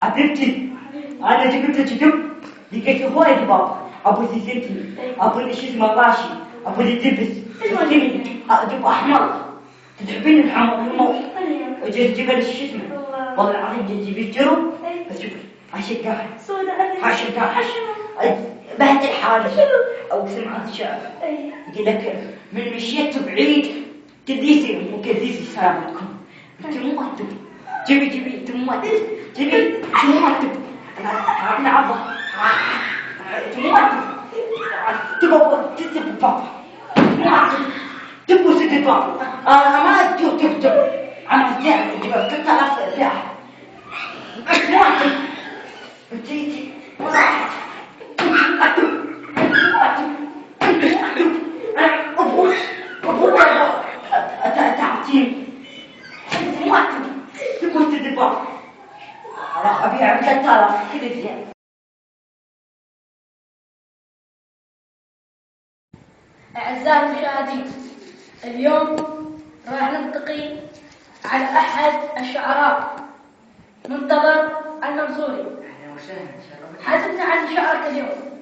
حبيبتي انا جبت كتب لقيت هواي كبار، ابو زيزنتي، ابو اللي شو اسمه راشي، ابو اللي تلبس السمي، جيب احمر، تحبين الحمر جيب شو اسمه، والله العظيم جيب الجرو بس شوف عشقها عشقها بهدل حالي او سمعت شعر يقول لك من مشيت بعيد كديسي وكديسي سلامتكم انت مو مكتوب جيبي انت مو مكتوب جيبي انت مو مكتوب انا عبا انت مو مكتوب تبغى تكتب بابا مو مكتوب تبغى تكتب بابا انا ما تكتب انا جاي جبت 3000 ساعه مو مكتوب بتيجي تعطيني ما تقول تدبر راح أبيع 3000 كذا زين. أعزائي المشاهدين، اليوم راح نلتقي على أحد الشعراء منتظر المنصوري. أهلا وسهلا. حدثنا عن شعرك اليوم.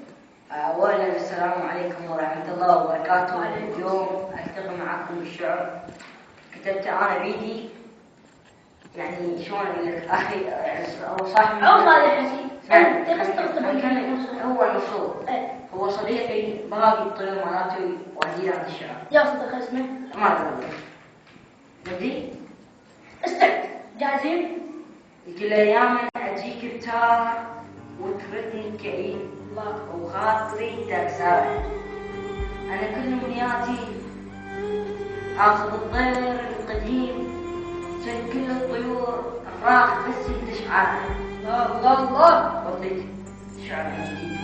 أولا السلام عليكم ورحمة الله وبركاته. اليوم ألتقي معكم بالشعر كتبت أنا بيدي، يعني شلون أقول لك أخي هو صاحب أو صالح حسين هو المنصور هو صديقي باقي الطيور مالته وزير هذا الشعر. يا صديق اسمه ما أدري نبدي استعد جاهزين؟ يقول أيام أجيك بتار وتردني كئيب وخاطري تكسر، أنا كل أمنياتي آخذ الطير القديم كان كل الطيور أفراح بس تشعر. الله الله وطيت شعر جديد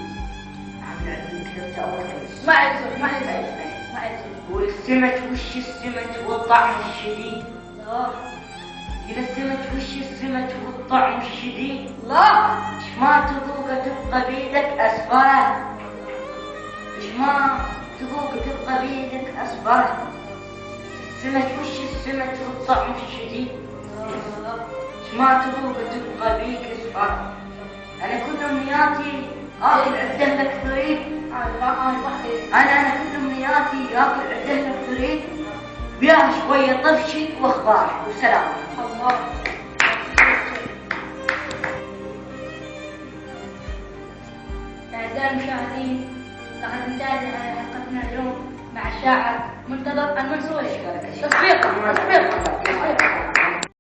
عامل عندي كتبت أول خمس ما يعزف والسمت وش السمت والطعم الشديد. إذا السمت وش السمت والطعم الشديد. الله ما تذوق تبقى بيدك أسفره، ما تذوق تبقى بيدك أسفره، السمت وش السمت والطعم الشديد. ما تذوق تبقى بيك أسفره، أنا كل أمنياتي آكل عده لك ثريد. أنا كل أمنياتي آكل عده لك ثريد، بيها شوية طفشك وأخبارك وسلام. الله. أعزائي المشاهدين، لقد انتهت حلقتنا اليوم مع الشاعر منتظر المنصوري. تصفيق